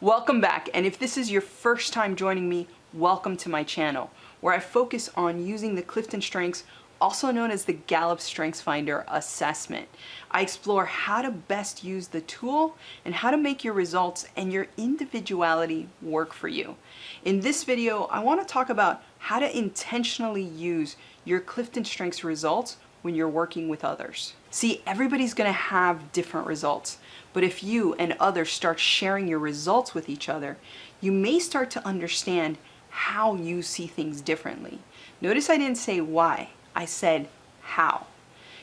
Welcome back, and if this is your first time joining me, welcome to my channel, where I focus on using the CliftonStrengths, also known as the Gallup StrengthsFinder Assessment. I explore how to best use the tool and how to make your results and your individuality work for you. In this video, I want to talk about how to intentionally use your CliftonStrengths results when you're working with others. See, everybody's going to have different results, but if you and others start sharing your results with each other, you may start to understand how you see things differently. Notice I didn't say why, I said how.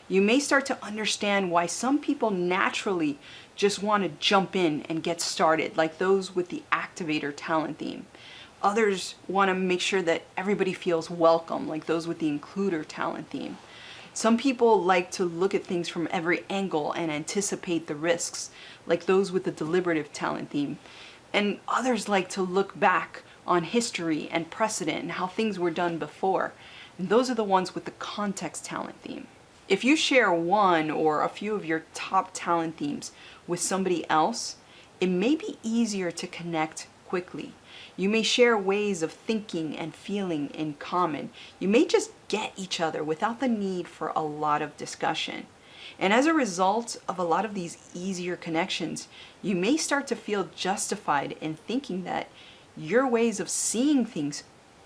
You may start to understand why some people naturally just want to jump in and get started, like those with the activator talent theme. Others want to make sure that everybody feels welcome, like those with the includer talent theme. Some people like to look at things from every angle and anticipate the risks, like those with the deliberative talent theme. And others like to look back on history and precedent and how things were done before. And those are the ones with the context talent theme. If you share one or a few of your top talent themes with somebody else, it may be easier to connect quickly. You may share ways of thinking and feeling in common. You may just get each other without the need for a lot of discussion. And as a result of a lot of these easier connections, you may start to feel justified in thinking that your ways of seeing things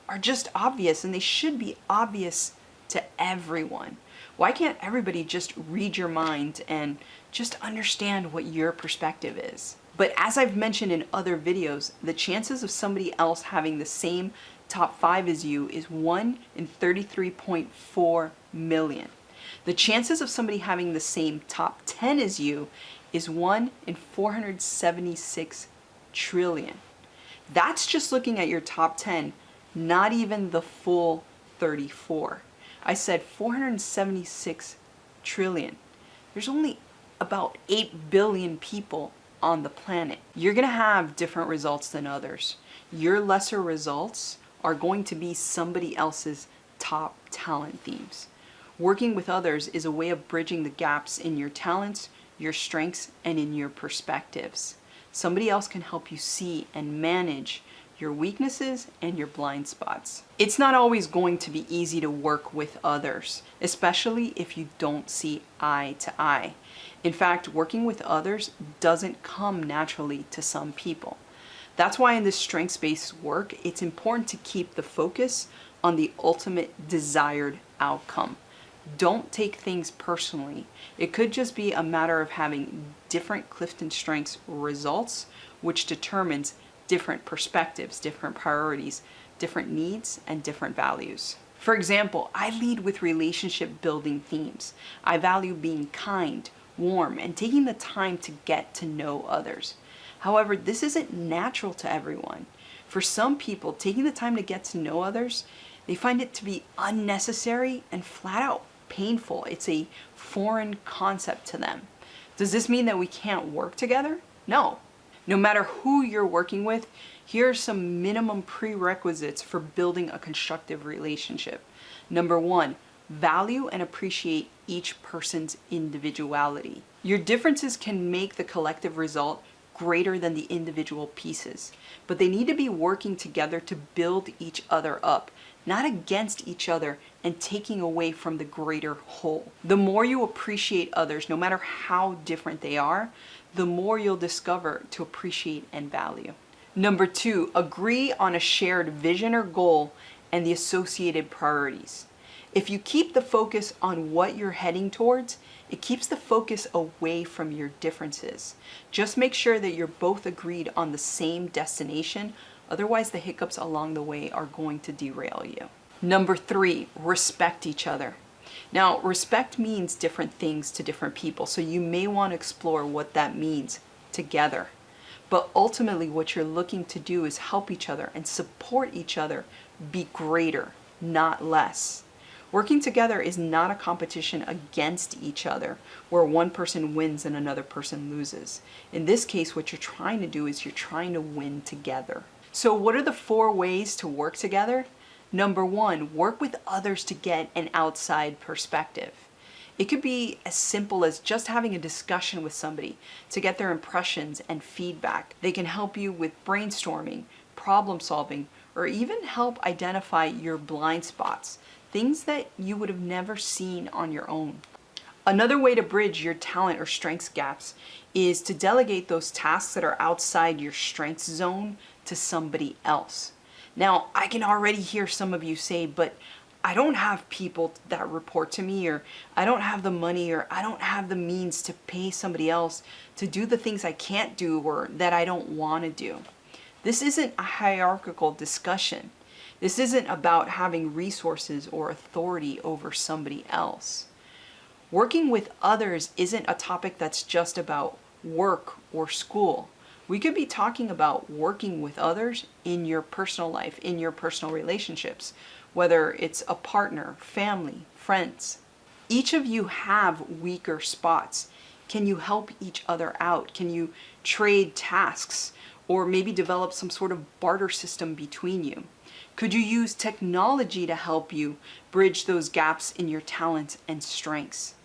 are just obvious and they should be obvious to everyone. Why can't everybody just read your mind and just understand what your perspective is? But as I've mentioned in other videos, the chances of somebody else having the same top 5 as you is 1 in 33.4 million. The chances of somebody having the same top 10 as you is 1 in 476 trillion. That's just looking at your top 10, not even the full 34. I said 476 trillion. There's only about 8 billion people on the planet. You're going to have different results than others. Your lesser results are going to be somebody else's top talent themes. Working with others is a way of bridging the gaps in your talents, your strengths, and in your perspectives. Somebody else can help you see and manage your weaknesses and your blind spots. It's not always going to be easy to work with others, especially if you don't see eye to eye. In fact, working with others doesn't come naturally to some people. That's why in this strengths-based work, it's important to keep the focus on the ultimate desired outcome. Don't take things personally. It could just be a matter of having different CliftonStrengths results, which determines different perspectives, different priorities, different needs, and different values. For example, I lead with relationship building themes. I value being kind, warm, and taking the time to get to know others. However, this isn't natural to everyone. For some people, taking the time to get to know others, they find it to be unnecessary and flat out painful. It's a foreign concept to them. Does this mean that we can't work together? No. No matter who you're working with, here are some minimum prerequisites for building a constructive relationship. Number 1, value and appreciate each person's individuality. Your differences can make the collective result greater than the individual pieces, but they need to be working together to build each other up, not against each other and taking away from the greater whole. The more you appreciate others, no matter how different they are, the more you'll discover to appreciate and value. Number 2, agree on a shared vision or goal and the associated priorities. If you keep the focus on what you're heading towards, it keeps the focus away from your differences. Just make sure that you're both agreed on the same destination, otherwise the hiccups along the way are going to derail you. Number 3, respect each other. Now, respect means different things to different people, so you may want to explore what that means together. But ultimately, what you're looking to do is help each other and support each other be greater, not less. Working together is not a competition against each other, where one person wins and another person loses. In this case, what you're trying to do is you're trying to win together. So what are the 4 ways to work together? Number 1, work with others to get an outside perspective. It could be as simple as just having a discussion with somebody to get their impressions and feedback. They can help you with brainstorming, problem solving, or even help identify your blind spots, things that you would have never seen on your own. Another way to bridge your talent or strengths gaps is to delegate those tasks that are outside your strengths zone to somebody else. Now, I can already hear some of you say, but I don't have people that report to me, or I don't have the money, or I don't have the means to pay somebody else to do the things I can't do or that I don't want to do. This isn't a hierarchical discussion. This isn't about having resources or authority over somebody else. Working with others isn't a topic that's just about work or school. We could be talking about working with others in your personal life, in your personal relationships, whether it's a partner, family, friends. Each of you have weaker spots. Can you help each other out? Can you trade tasks or maybe develop some sort of barter system between you? Could you use technology to help you bridge those gaps in your talents and strengths?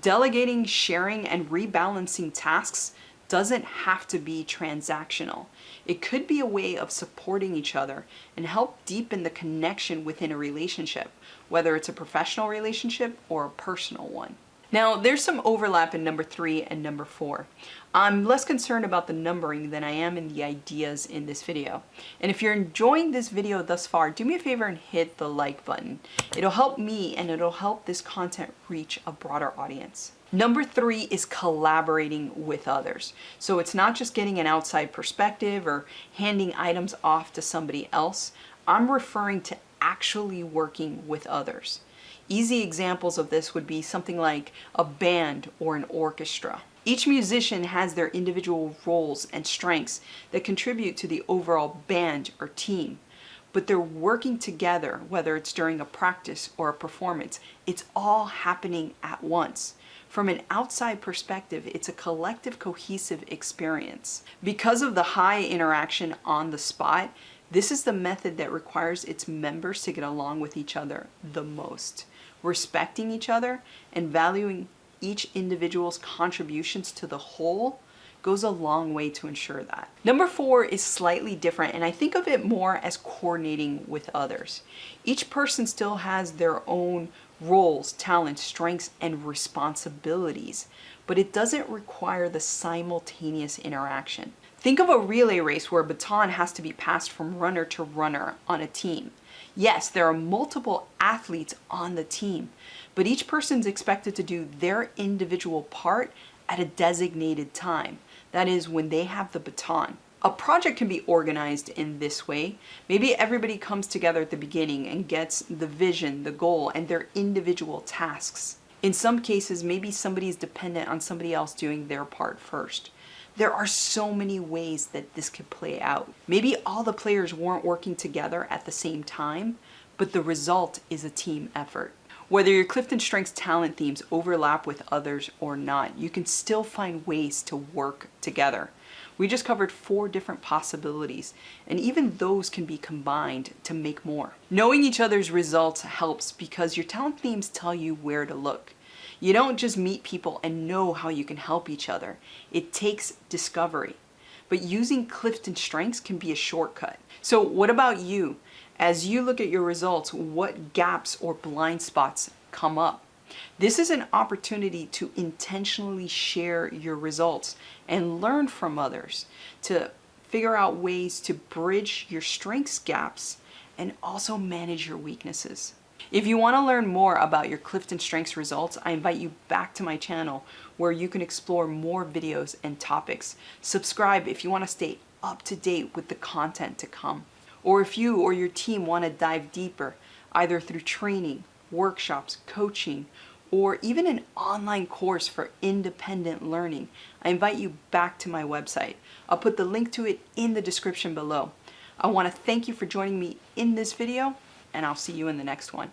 Delegating, sharing, and rebalancing tasks doesn't have to be transactional. It could be a way of supporting each other and help deepen the connection within a relationship, whether it's a professional relationship or a personal one. Now, there's some overlap in number 3 and number 4. I'm less concerned about the numbering than I am in the ideas in this video. And if you're enjoying this video thus far, do me a favor and hit the like button. It'll help me and it'll help this content reach a broader audience. Number 3 is collaborating with others. So it's not just getting an outside perspective or handing items off to somebody else. I'm referring to actually working with others. Easy examples of this would be something like a band or an orchestra. Each musician has their individual roles and strengths that contribute to the overall band or team, but they're working together, whether it's during a practice or a performance. It's all happening at once. From an outside perspective, it's a collective, cohesive experience. Because of the high interaction on the spot, this is the method that requires its members to get along with each other the most. Respecting each other and valuing each individual's contributions to the whole goes a long way to ensure that. Number 4 is slightly different, and I think of it more as coordinating with others. Each person still has their own roles, talents, strengths, and responsibilities, but it doesn't require the simultaneous interaction. Think of a relay race where a baton has to be passed from runner to runner on a team. Yes, there are multiple athletes on the team, but each person's expected to do their individual part at a designated time. That is, when they have the baton. A project can be organized in this way. Maybe everybody comes together at the beginning and gets the vision, the goal, and their individual tasks. In some cases, maybe somebody is dependent on somebody else doing their part first. There are so many ways that this could play out. Maybe all the players weren't working together at the same time, but the result is a team effort. Whether your CliftonStrengths talent themes overlap with others or not, you can still find ways to work together. We just covered 4 different possibilities, and even those can be combined to make more. Knowing each other's results helps because your talent themes tell you where to look. You don't just meet people and know how you can help each other. It takes discovery. But using CliftonStrengths can be a shortcut. So what about you? As you look at your results, what gaps or blind spots come up? This is an opportunity to intentionally share your results and learn from others, to figure out ways to bridge your strengths gaps and also manage your weaknesses. If you want to learn more about your CliftonStrengths results, I invite you back to my channel where you can explore more videos and topics. Subscribe if you want to stay up to date with the content to come. Or if you or your team want to dive deeper, either through training, workshops, coaching, or even an online course for independent learning, I invite you back to my website. I'll put the link to it in the description below. I want to thank you for joining me in this video, and I'll see you in the next one.